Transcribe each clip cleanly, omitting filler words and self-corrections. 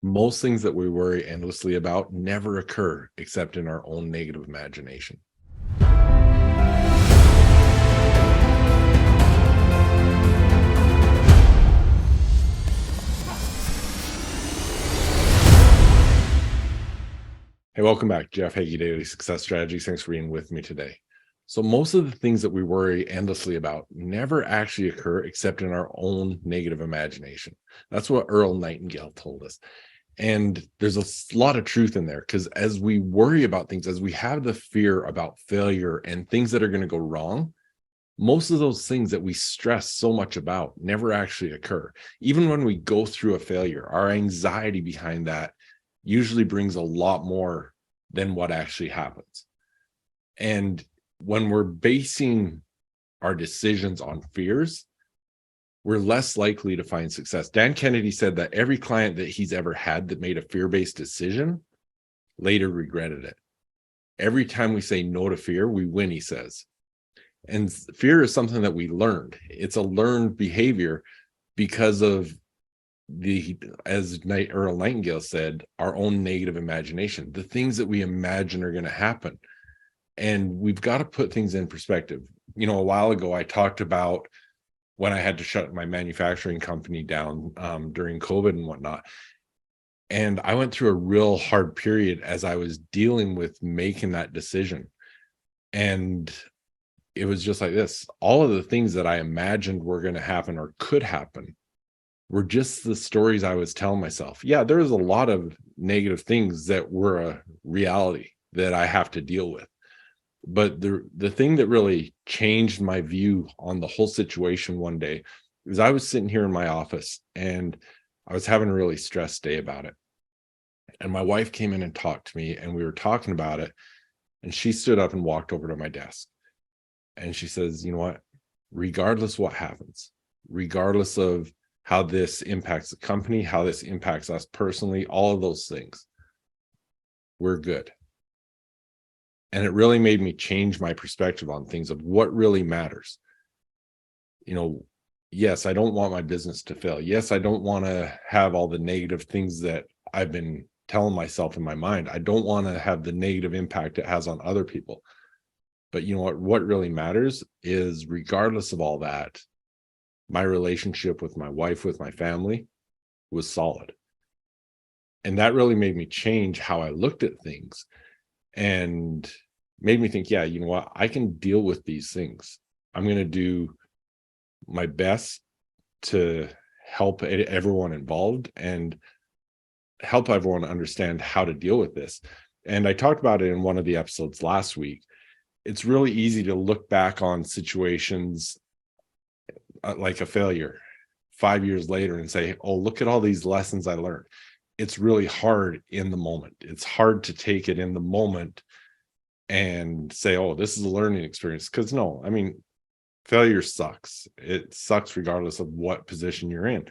Most things that we worry endlessly about never occur except in our own negative imagination. Hey, welcome back. Jeff Heggie, Daily Success Strategies. Thanks for being with me today. So most of the things that we worry endlessly about never actually occur except in our own negative imagination. That's what Earl Nightingale told us. And there's a lot of truth in there, because as we worry about things, as we have the fear about failure and things that are going to go wrong, most of those things that we stress so much about never actually occur. Even when we go through a failure, our anxiety behind that usually brings a lot more than what actually happens. And when we're basing our decisions on fears, we're less likely to find success. Dan Kennedy said that every client that he's ever had that made a fear-based decision later regretted it. Every time we say no to fear, we win, he says. And fear is something that we learned. It's a learned behavior because of as Earl Nightingale said, our own negative imagination, the things that we imagine are going to happen. And we've got to put things in perspective. You know, a while ago, I talked about when I had to shut my manufacturing company down during COVID and whatnot. And I went through a real hard period as I was dealing with making that decision. And it was just like this. All of the things that I imagined were going to happen or could happen were just the stories I was telling myself. Yeah, there's a lot of negative things that were a reality that I have to deal with. But the thing that really changed my view on the whole situation one day is I was sitting here in my office and I was having a really stressed day about it. And my wife came in and talked to me, and we were talking about it. And she stood up and walked over to my desk. And she says, you know what, regardless what happens, regardless of how this impacts the company, how this impacts us personally, all of those things, we're good. And it really made me change my perspective on things of what really matters. You know, yes, I don't want my business to fail. Yes, I don't want to have all the negative things that I've been telling myself in my mind. I don't want to have the negative impact it has on other people. But you know what really matters is, regardless of all that, my relationship with my wife, with my family, was solid. And that really made me change how I looked at things and made me think, yeah, you know what, I can deal with these things. I'm going to do my best to help everyone involved and help everyone understand how to deal with this. And I talked about it in one of the episodes last week. It's really easy to look back on situations like a failure 5 years later and say, oh, look at all these lessons I learned. It's really hard in the moment. It's hard to take it in the moment and say, oh, this is a learning experience. Because no, I mean, failure sucks. It sucks regardless of what position you're in.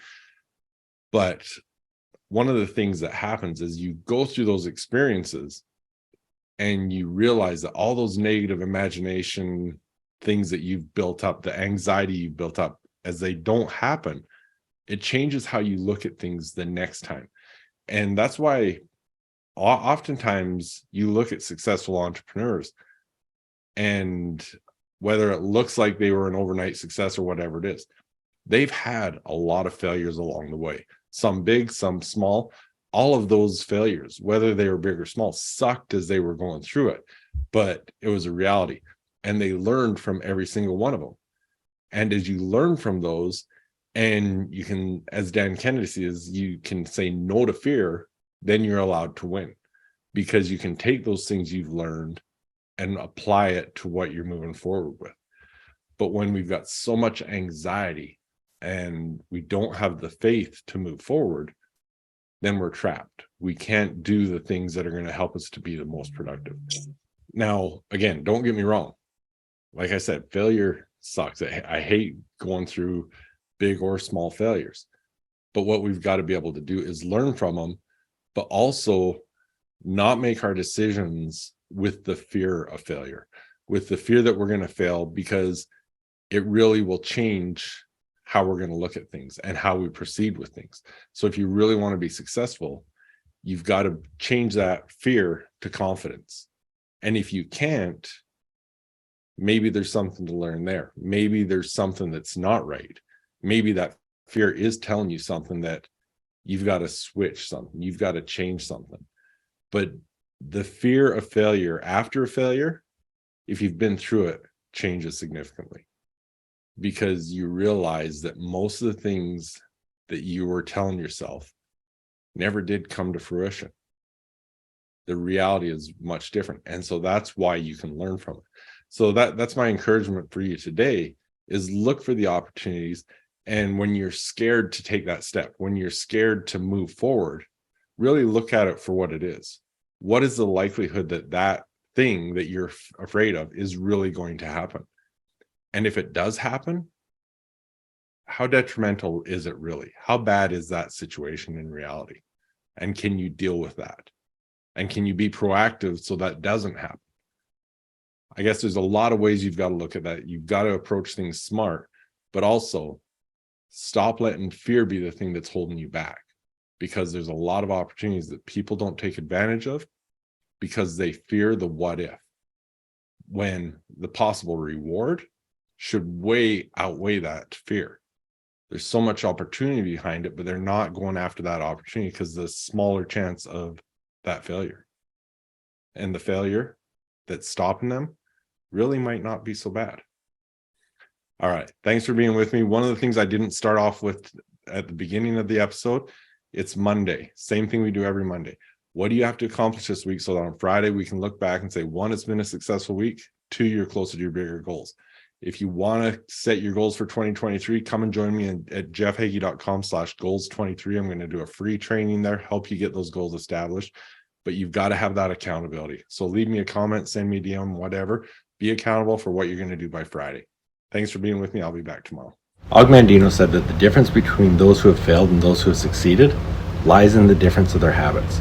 But one of the things that happens is you go through those experiences and you realize that all those negative imagination things that you've built up, the anxiety you've built up, as they don't happen, it changes how you look at things the next time. And that's why oftentimes you look at successful entrepreneurs, and whether it looks like they were an overnight success or whatever it is, they've had a lot of failures along the way, some big, some small. All of those failures, whether they were big or small, sucked as they were going through it, but it was a reality. And they learned from every single one of them. And as you learn from those, and you can, as Dan Kennedy says, you can say no to fear, then you're allowed to win, because you can take those things you've learned and apply it to what you're moving forward with. But when we've got so much anxiety and we don't have the faith to move forward, then we're trapped. We can't do the things that are going to help us to be the most productive. Now, again, don't get me wrong. Like I said, failure sucks. I hate going through big or small failures. But what we've got to be able to do is learn from them, but also not make our decisions with the fear of failure, with the fear that we're going to fail, because it really will change how we're going to look at things and how we proceed with things. So if you really want to be successful, you've got to change that fear to confidence. And if you can't, maybe there's something to learn there. Maybe there's something that's not right. Maybe that fear is telling you something that you've got to switch something, you've got to change something. But the fear of failure after a failure, if you've been through it, changes significantly, because you realize that most of the things that you were telling yourself never did come to fruition. The reality is much different. And so that's why you can learn from it. So that's my encouragement for you today, is look for the opportunities. And when you're scared to take that step, when you're scared to move forward, really look at it for what it is. What is the likelihood that that thing that you're afraid of is really going to happen? And if it does happen, how detrimental is it really? How bad is that situation in reality? And can you deal with that? And can you be proactive so that doesn't happen? I guess there's a lot of ways you've got to look at that. You've got to approach things smart, but also stop letting fear be the thing that's holding you back, because there's a lot of opportunities that people don't take advantage of because they fear the what if, when the possible reward should outweigh that fear. There's so much opportunity behind it, but they're not going after that opportunity because the smaller chance of that failure, and the failure that's stopping them really might not be so bad. All right. Thanks for being with me. One of the things I didn't start off with at the beginning of the episode, it's Monday. Same thing we do every Monday. What do you have to accomplish this week so that on Friday we can look back and say, 1, it's been a successful week. 2, you're closer to your bigger goals. If you want to set your goals for 2023, come and join me at jeffheggie.com/goals23. I'm going to do a free training there, help you get those goals established. But you've got to have that accountability. So leave me a comment, send me a DM, whatever. Be accountable for what you're going to do by Friday. Thanks for being with me. I'll be back tomorrow. Og Mandino said that the difference between those who have failed and those who have succeeded lies in the difference of their habits.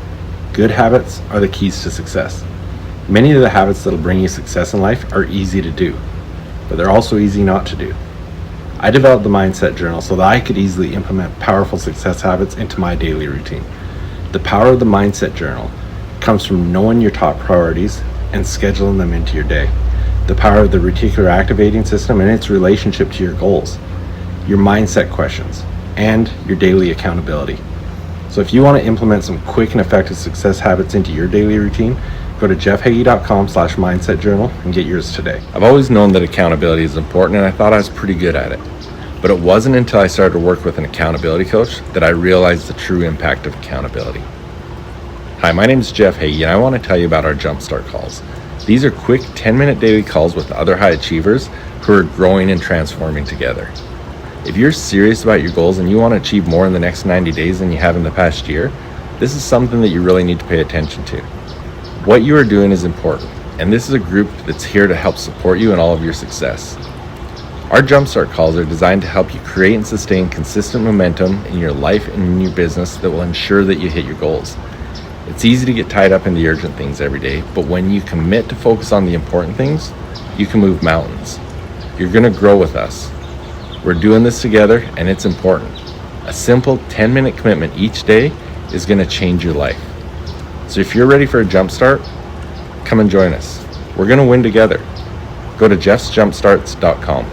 Good habits are the keys to success. Many of the habits that will bring you success in life are easy to do, but they're also easy not to do. I developed the Mindset Journal so that I could easily implement powerful success habits into my daily routine. The power of the Mindset Journal comes from knowing your top priorities and scheduling them into your day. The power of the reticular activating system and its relationship to your goals, your mindset questions, and your daily accountability. So if you want to implement some quick and effective success habits into your daily routine, go to jeffheggie.com/mindset journal and get yours today. I've always known that accountability is important, and I thought I was pretty good at it. But it wasn't until I started to work with an accountability coach that I realized the true impact of accountability. Hi, my name is Jeff Heggie, and I want to tell you about our Jumpstart calls. These are quick 10-minute daily calls with other high achievers who are growing and transforming together. If you're serious about your goals and you want to achieve more in the next 90 days than you have in the past year, this is something that you really need to pay attention to. What you are doing is important, and this is a group that's here to help support you in all of your success. Our Jumpstart calls are designed to help you create and sustain consistent momentum in your life and in your business that will ensure that you hit your goals. It's easy to get tied up in the urgent things every day, but when you commit to focus on the important things, you can move mountains. You're going to grow with us. We're doing this together, and it's important. A simple 10-minute commitment each day is going to change your life. So if you're ready for a jumpstart, come and join us. We're going to win together. Go to jeffsjumpstarts.com.